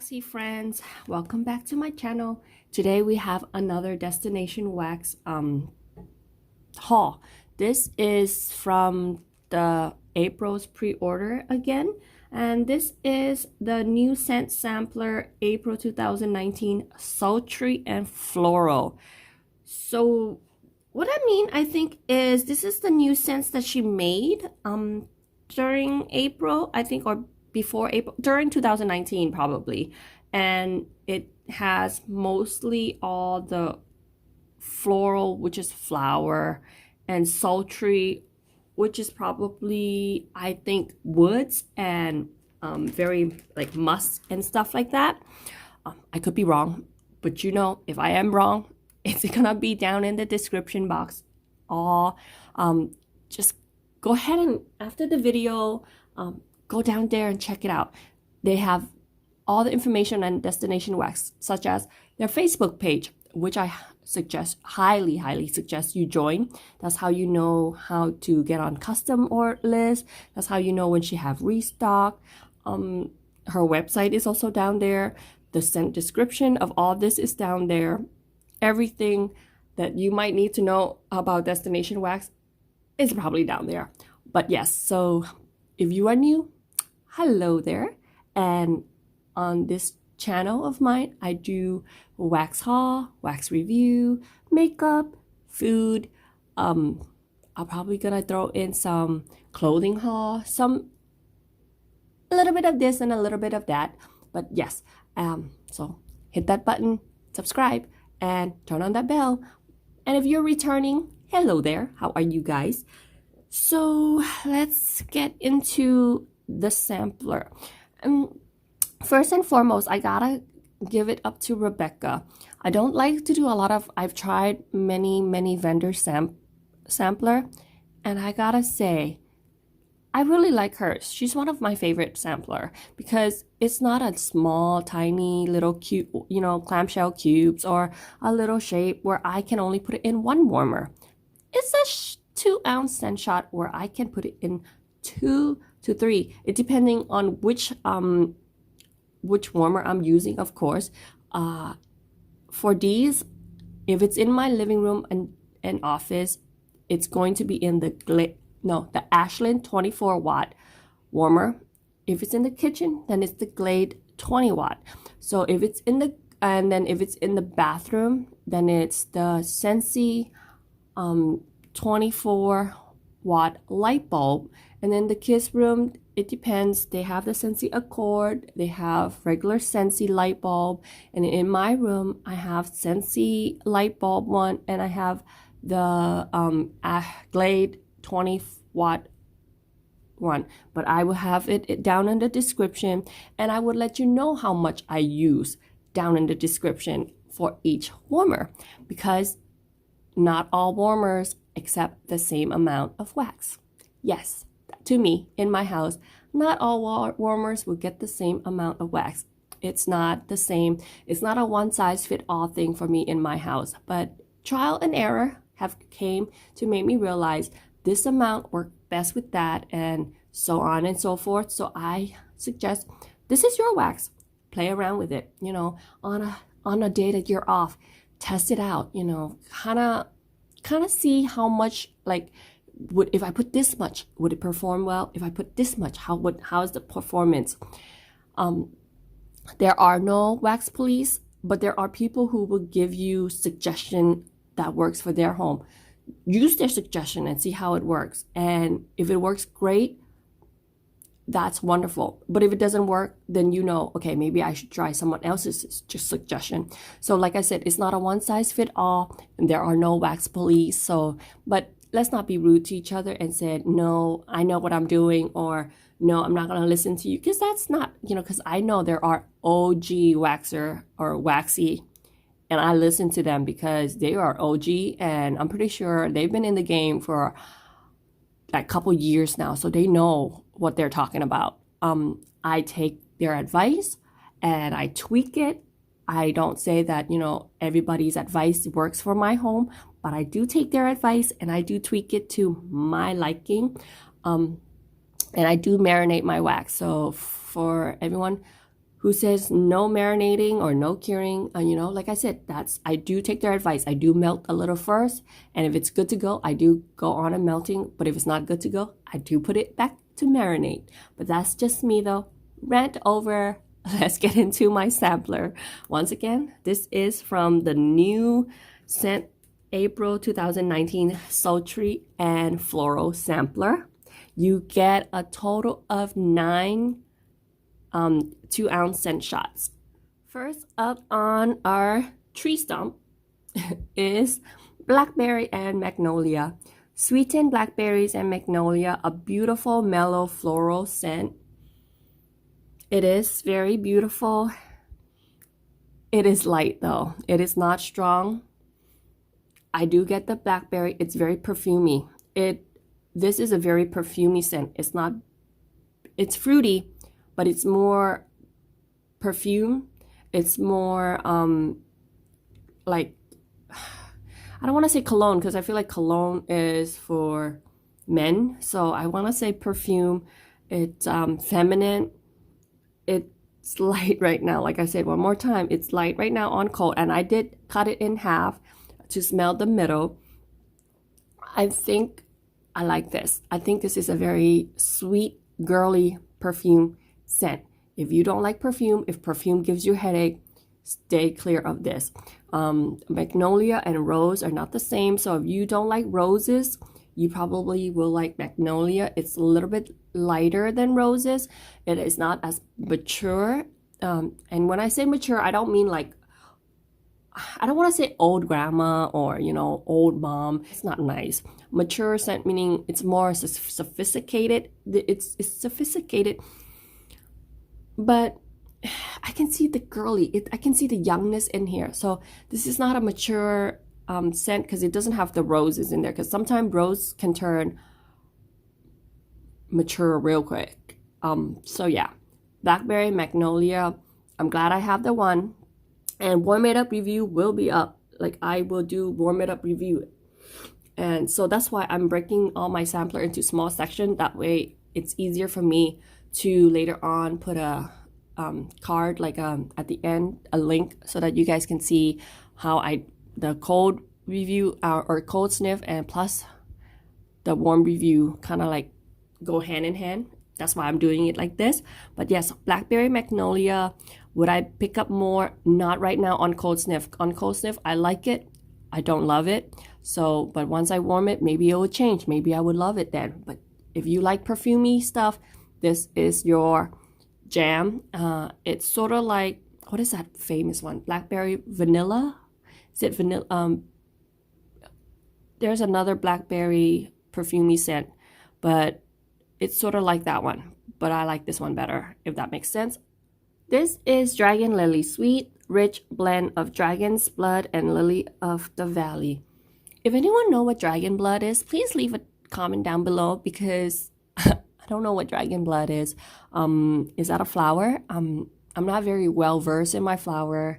waxy friends, welcome back to my channel. Today we have another destination wax haul. This is from the April's pre-order again, and this is the new scent sampler April 2019 sultry and floral. So what I think is this is the new scents that she made during April, I think, or before April, during 2019 probably, and it has mostly all the floral, which is flower, and sultry, which is probably, I think, woods and very like musk and stuff like that. I could be wrong, but if I am wrong, it's gonna be down in the description box. Or just go ahead and after the video, go down there and check it out. They have all the information on Destination Wax, such as their Facebook page, which I highly suggest you join. That's how you know how to get on custom order list. That's how you know when she have restock. Her website is also down there. The scent description of all this is down there. Everything that you might need to know about Destination Wax is probably down there. But yes, so if you are new, hello there. And on this channel of mine, I do wax haul, wax review, makeup, food. I'm probably gonna throw in some clothing haul, a little bit of this and a little bit of that. But yes, so hit that button, subscribe, and turn on that bell. And if you're returning, hello there. How are you guys? So let's get into the sampler. First and foremost, I gotta give it up to Rebecca. I don't like to do a lot of, I've tried many vendor sampler, and I gotta say, I really like hers. She's one of my favorite sampler because it's not a small, tiny little cute, clamshell cubes or a little shape where I can only put it in one warmer. It's a 2-ounce scent shot where I can put it in 2 to 3. It depending on which warmer I'm using, of course. For these, if it's in my living room and office, it's going to be in the Ashland 24 watt warmer. If it's in the kitchen, then it's the Glade 20 watt. So if it's in the bathroom, then it's the Scentsy 24 watt light bulb. And then the kids room, it depends. They have the Scentsy Accord, they have regular Scentsy light bulb, and in my room I have Scentsy light bulb one, and I have the Glade 20 watt one. But I will have it down in the description, and I would let you know how much I use down in the description for each warmer, because not all warmers accept the same amount of wax. Yes, to me, in my house, not all warmers will get the same amount of wax. It's not the same. It's not a one-size-fit-all thing for me in my house. But trial and error have came to make me realize this amount worked best with that, and so on and so forth. So I suggest this is your wax. Play around with it. On a day that you're off, test it out. Kind of see how much if I put this much, would it perform well? If I put this much, how is the performance? There are no wax police, but there are people who will give you suggestion that works for their home. Use their suggestion and see how it works. And if it works great, that's wonderful. But if it doesn't work, then okay, maybe I should try someone else's suggestion. So like I said, it's not a one-size-fit-all, and there are no wax police. But let's not be rude to each other and say, no, I know what I'm doing, or no, I'm not going to listen to you. Because that's not, because I know there are OG waxer or waxy, and I listen to them because they are OG, and I'm pretty sure they've been in the game for a couple years now, so they know what they're talking about. I take their advice and I tweak it. I don't say that, everybody's advice works for my home, but I do take their advice and I do tweak it to my liking. And I do marinate my wax. So for everyone who says no marinating or no curing. You know, like I said, I do take their advice. I do melt a little first, and if it's good to go, I do go on and melting. But if it's not good to go, I do put it back to marinate. But that's just me though. Rant over. Let's get into my sampler. Once again, this is from the new scent April 2019 Sultry and Floral sampler. You get a total of 9 2-ounce scent shots. First up on our tree stump is Blackberry and Magnolia. Sweetened blackberries and magnolia, a beautiful mellow floral scent. It is very beautiful. It is light though. It is not strong. I do get the blackberry. It's very perfumey. This is a very perfumey scent. It's fruity, but it's more perfume. It's more like, I don't want to say cologne because I feel like cologne is for men. So I want to say perfume. It's feminine. It's light right now. Like I said one more time, it's light right now on cold. And I did cut it in half to smell the middle. I think I like this. I think this is a very sweet, girly perfume scent. If you don't like perfume, if perfume gives you a headache, stay clear of this. Magnolia and rose are not the same. So if you don't like roses, you probably will like magnolia. It's a little bit lighter than roses. It is not as mature. And when I say mature, I don't mean like, I don't want to say old grandma or, you know, old mom. It's not nice. Mature scent meaning it's more sophisticated. It's sophisticated, but I can see the girly. I can see the youngness in here. So this is not a mature scent because it doesn't have the roses in there. Because sometimes rose can turn mature real quick. So yeah, Blackberry Magnolia. I'm glad I have the one. And warm it up review will be up. Like I will do warm it up review. And so that's why I'm breaking all my sampler into small sections. That way it's easier for me to later on put a card like at the end, a link so that you guys can see how the cold review or cold sniff and plus the warm review kind of like go hand in hand. That's why I'm doing it like this. But yes, Blackberry Magnolia. Would I pick up more? Not right now on cold sniff. On cold sniff, I like it. I don't love it. So, but once I warm it, maybe it will change. Maybe I would love it then. But if you like perfumey stuff, this is your jam. It's sort of like, what is that famous one? Blackberry vanilla? Is it vanilla? There's another blackberry perfumey scent, but it's sort of like that one. But I like this one better, if that makes sense. This is Dragon Lily, sweet, rich blend of dragon's blood and lily of the valley. If anyone know what dragon blood is, please leave a comment down below because I don't know what dragon blood is. Is that a flower? I'm not very well versed in my flower.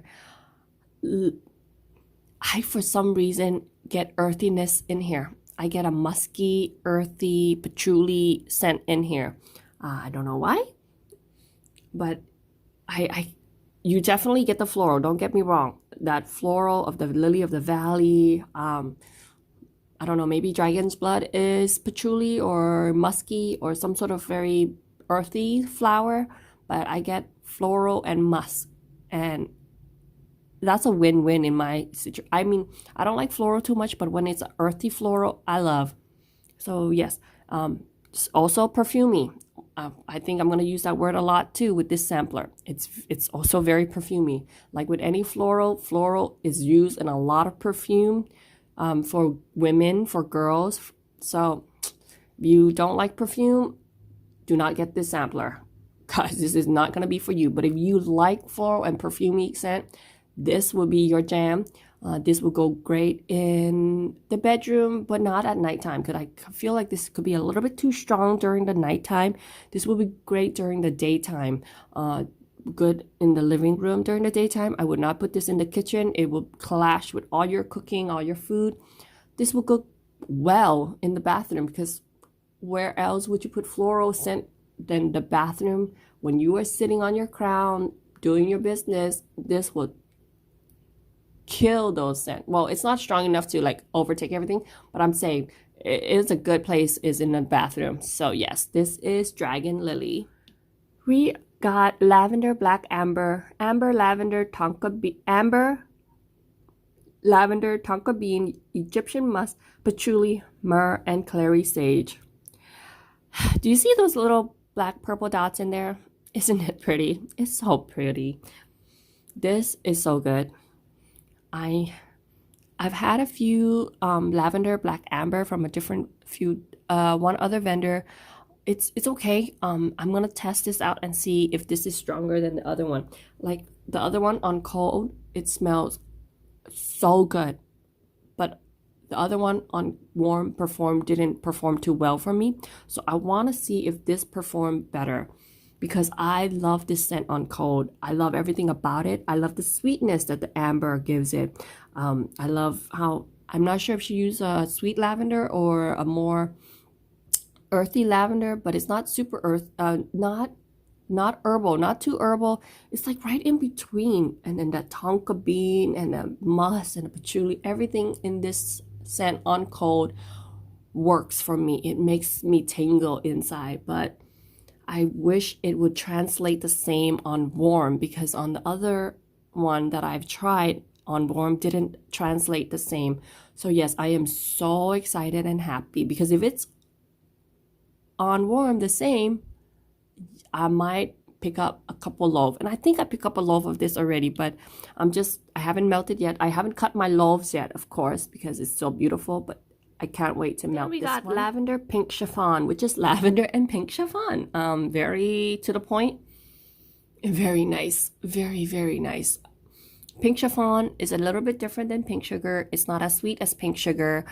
I, for some reason, get earthiness in here. I get a musky, earthy, patchouli scent in here. I don't know why, but you definitely get the floral. Don't get me wrong. That floral of the lily of the valley. I don't know. Maybe dragon's blood is patchouli or musky or some sort of very earthy flower. But I get floral and musk, and that's a win-win in my situation. I mean, I don't like floral too much, but when it's an earthy floral, I love. So yes, also perfumey. I think I'm going to use that word a lot too with this sampler. It's also very perfumey. Like with any floral is used in a lot of perfume for women, for girls. So if you don't like perfume, do not get this sampler because this is not going to be for you. But if you like floral and perfumey scent, this will be your jam. This will go great in the bedroom, but not at nighttime because I feel like this could be a little bit too strong during the nighttime. This will be great during the daytime. Good in the living room during the daytime. I would not put this in the kitchen. It will clash with all your cooking, all your food. This will go well in the bathroom because where else would you put floral scent than the bathroom when you are sitting on your crown doing your business, this will kill those scents. Well, it's not strong enough to like overtake everything, but I'm saying it is a good place is in the bathroom. So yes, this is Dragon Lily. We got lavender, black amber, amber, lavender, lavender, tonka bean, Egyptian musk, patchouli, myrrh, and clary sage. Do you see those little black purple dots in there? Isn't it pretty? It's so pretty. This is so good. I've had a few lavender, black amber from a different one other vendor. It's okay. I'm gonna test this out and see if this is stronger than the other one. Like the other one on cold, it smells so good, but the other one on warm didn't perform too well for me. So I want to see if this performed better, because I love this scent on cold. I love everything about it. I love the sweetness that the amber gives it. I love how, I'm not sure if she used a sweet lavender or a more earthy lavender, but it's not super not herbal, not too herbal. It's like right in between. And then that tonka bean and the musk and the patchouli, everything in this scent on cold works for me. It makes me tingle inside, but I wish it would translate the same on warm, because on the other one that I've tried on warm didn't translate the same. So yes, I am so excited and happy, because if it's on warm the same, I might pick up a couple loaves. And I think I picked up a loaf of this already, but I haven't melted yet. I haven't cut my loaves yet, of course, because it's so beautiful, but I can't wait to melt this one. We got lavender pink chiffon, which is lavender and pink chiffon. Very to the point. Very nice. Very, very nice. Pink chiffon is a little bit different than pink sugar. It's not as sweet as pink sugar.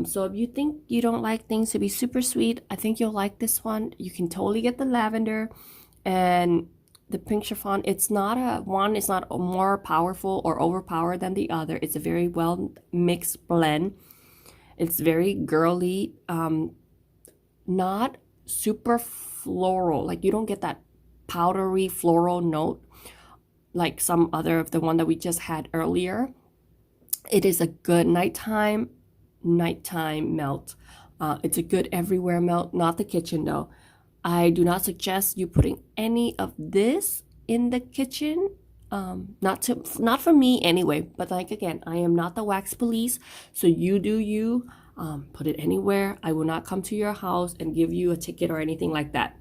So if you think you don't like things to be super sweet, I think you'll like this one. You can totally get the lavender and the pink chiffon. It's not more powerful or overpowered than the other. It's a very well mixed blend. It's very girly, not super floral. Like you don't get that powdery floral note like some other of the one that we just had earlier. It is a good nighttime melt. It's a good everywhere melt, not the kitchen though. I do not suggest you putting any of this in the kitchen. Not for me anyway, but like again, I am not the wax police, so you do you. Put it anywhere. I will not come to your house and give you a ticket or anything like that.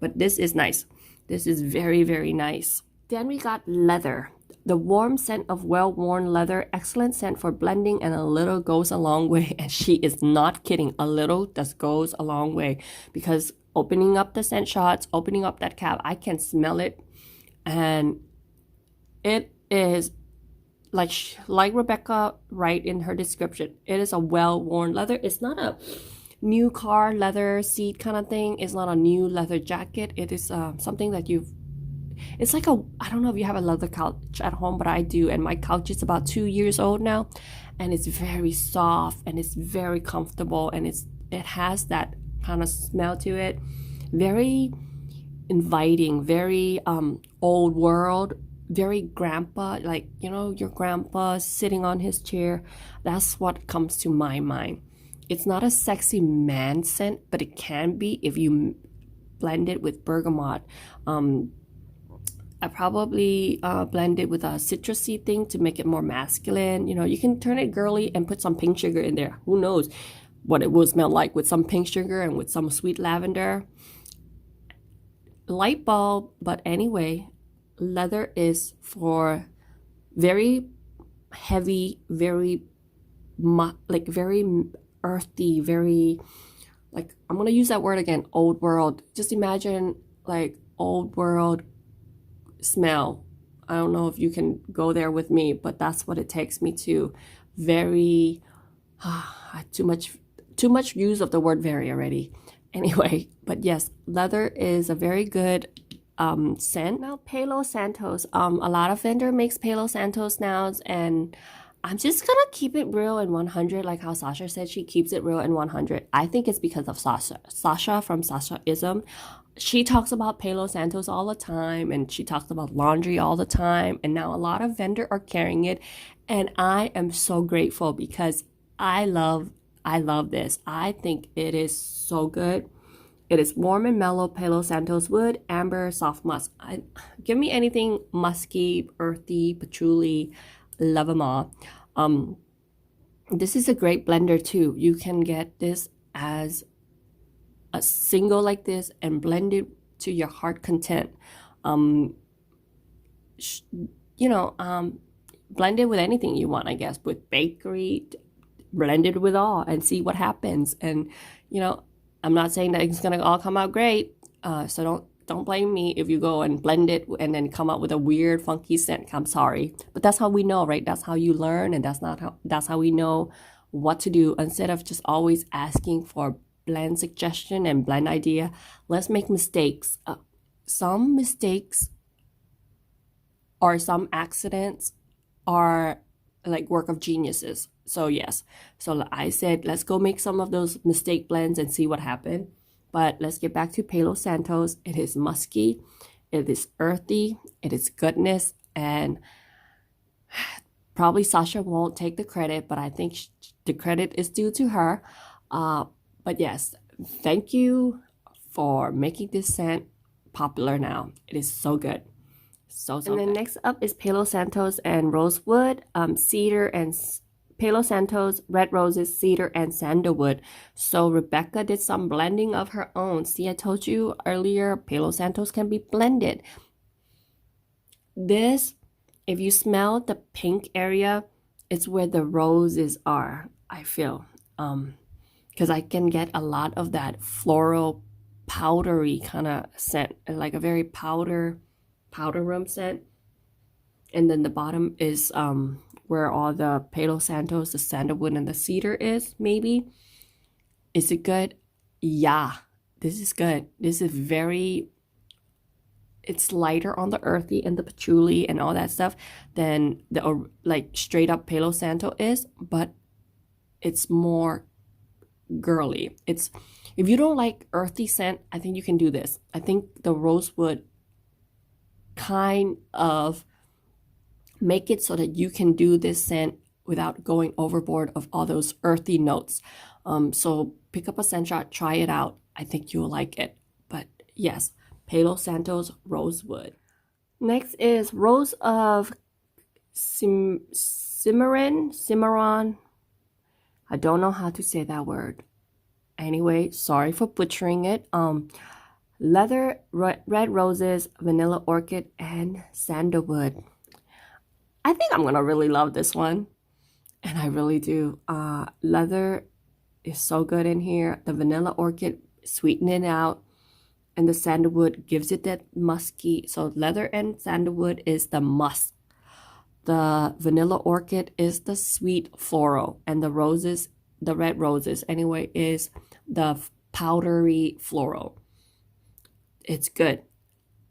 But this is nice. This is very, very nice. Then we got leather. The warm scent of well-worn leather, excellent scent for blending, and a little goes a long way. And she is not kidding. A little just goes a long way, because opening up the scent shots, opening up that cap, I can smell it, and it is like Rebecca write in her description. It is a well-worn leather. It's not a new car leather seat kind of thing. It's not a new leather jacket. It is something that it's like I don't know if you have a leather couch at home, but I do, and my couch is about 2 years old now, and it's very soft and it's very comfortable, and it has that kind of smell to it. Very inviting, very old world, very grandpa, like, you know, your grandpa sitting on his chair. That's what comes to my mind. It's not a sexy man scent, but it can be if you blend it with bergamot. I probably blend it with a citrusy thing to make it more masculine. You know, you can turn it girly and put some pink sugar in there. Who knows what it will smell like with some pink sugar and with some sweet lavender. Light bulb, but anyway, leather is for very heavy, very very earthy, very, like, I'm gonna use that word again, old world. Just imagine like old world smell. I don't know if you can go there with me, but that's what it takes me to. Very too much use of the word very already. Anyway, but yes, leather is a very good scent. Now Palo Santos, a lot of vendor makes Palo Santos now, and I'm just gonna keep it real and 100, like how Sasha said she keeps it real and 100. I think it's because of Sasha. Sasha from Sasha-ism. She talks about Palo Santos all the time, and she talks about laundry all the time, and now a lot of vendors are carrying it, and I am so grateful because I love this. I think it is so good. It is warm and mellow Palo Santo's wood, amber, soft musk. Give me anything musky, earthy, patchouli, love them all. This is a great blender too. You can get this as a single like this and blend it to your heart content. Um, you know, blend it with anything you want, I guess, with bakery, blend it with all and see what happens. And, you know, I'm not saying that it's gonna all come out great. So don't blame me if you go and blend it and then come up with a weird, funky scent. I'm sorry, but that's how we know, right? That's how you learn, and that's how we know what to do. Instead of just always asking for blend suggestion and blend idea, let's make mistakes. Some mistakes or some accidents are like work of geniuses. So yes, so I said let's go make some of those mistake blends and see what happened. But let's get back to Palo Santos. It is musky, it is earthy, it is goodness, and probably Sasha won't take the credit, but I think the credit is due to her. But yes, thank you for making this scent popular now. It is so good. So and then good. Next up is Palo Santos and Rosewood, cedar and Palo Santos, red roses, cedar, and sandalwood. So Rebecca did some blending of her own. See, I told you earlier, Palo Santos can be blended. This, if you smell the pink area, it's where the roses are, I feel. Because I can get a lot of that floral, powdery kind of scent, like a very powder room scent. And then the bottom is where all the Palo Santos, the sandalwood, and the cedar is, maybe. Is it good? Yeah, this is good. This is very, it's lighter on the earthy and the patchouli and all that stuff than the like straight up Palo Santo is, but it's more girly. It's, if you don't like earthy scent, I think you can do this. I think the Rosewood kind of make it so that you can do this scent without going overboard of all those earthy notes. So pick up a scent shot, try it out. I think you'll like it. But yes, Palo Santo's Rosewood. Next is Rose of Cimarron. I don't know how to say that word. Anyway, sorry for butchering it. Leather, red roses, vanilla orchid, and sandalwood. I think I'm gonna really love this one, and I really do. Leather is so good in here. The vanilla orchid sweetens it out, and the sandalwood gives it that musky. So leather and sandalwood is the musk. The vanilla orchid is the sweet floral, and the roses, the red roses anyway, is the powdery floral. It's good.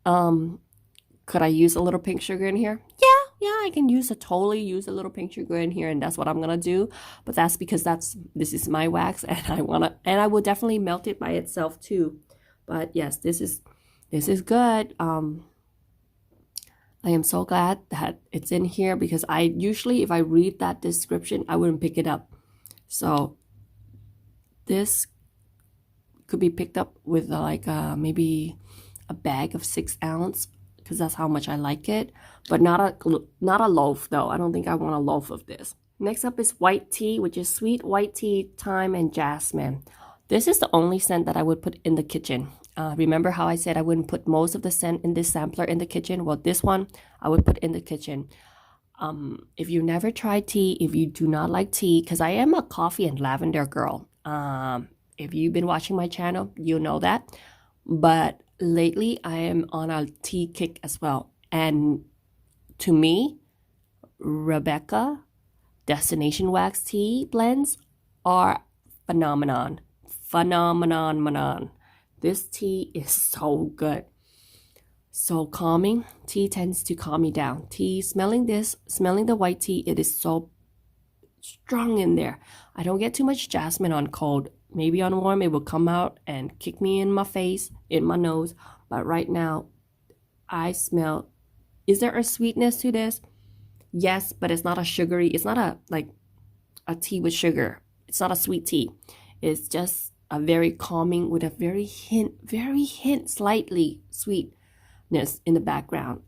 Could I use a little pink sugar in here? Yeah, I can totally use a little pink sugar in here, and that's what I'm gonna do. But that's because this is my wax, and I will definitely melt it by itself too. But yes, this is good. I am so glad that it's in here, because I usually, if I read that description, I wouldn't pick it up. So this could be picked up with like maybe a bag of 6 ounce, because that's how much I like it, but not a loaf though. I don't think I want a loaf of this. Next up is white tea, which is sweet white tea, thyme, and jasmine. This is the only scent that I would put in the kitchen. Remember how I said I wouldn't put most of the scent in this sampler in the kitchen? Well, this one I would put in the kitchen. If you never tried tea, if you do not like tea, because I am a coffee and lavender girl. If you've been watching my channel, you know that. But lately, I am on a tea kick as well. And to me, Rebecca Destination Wax tea blends are phenomenon. This tea is so good. So calming. Tea tends to calm me down. Tea, smelling the white tea, it is so strong in there. I don't get too much jasmine on cold. Maybe on warm it will come out and kick me in my face, in my nose. But right now, I smell, is there a sweetness to this? Yes, but it's not a sugary, it's not a like a tea with sugar. It's not a sweet tea. It's just a very calming with a very hint, slightly sweetness in the background.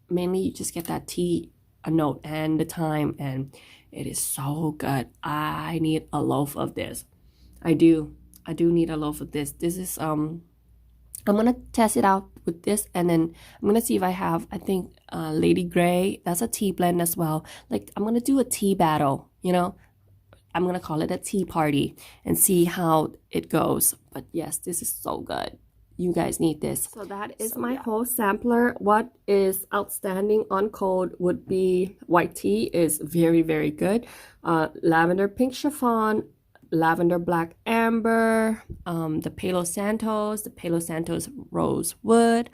Mainly you just get that tea, a note, and the thyme, and it is so good. I need a loaf of this. I do need a loaf of this. This is I'm gonna test it out with this, and then I'm gonna see if I have, I think Lady Grey, that's a tea blend as well. Like I'm gonna do a tea battle, you know, I'm gonna call it a tea party and see how it goes. But yes, this is so good. You guys need this. So that is my whole sampler. What is outstanding on cold would be white tea is very, very good. Lavender pink chiffon, lavender black amber, the Palo Santo's Rosewood.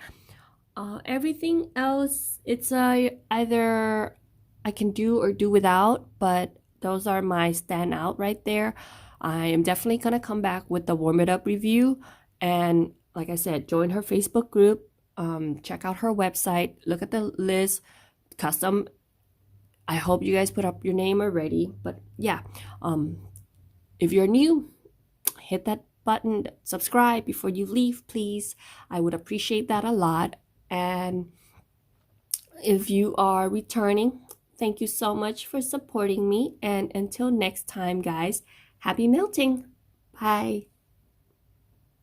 Everything else, it's either I can do or do without, but those are my standout right there. I am definitely gonna come back with the warm it up review, and like I said, join her Facebook group, check out her website, look at the list, custom. I hope you guys put up your name already, but yeah, if you're new, hit that button, subscribe before you leave, please. I would appreciate that a lot. And if you are returning, thank you so much for supporting me. And until next time, guys, happy melting. Bye.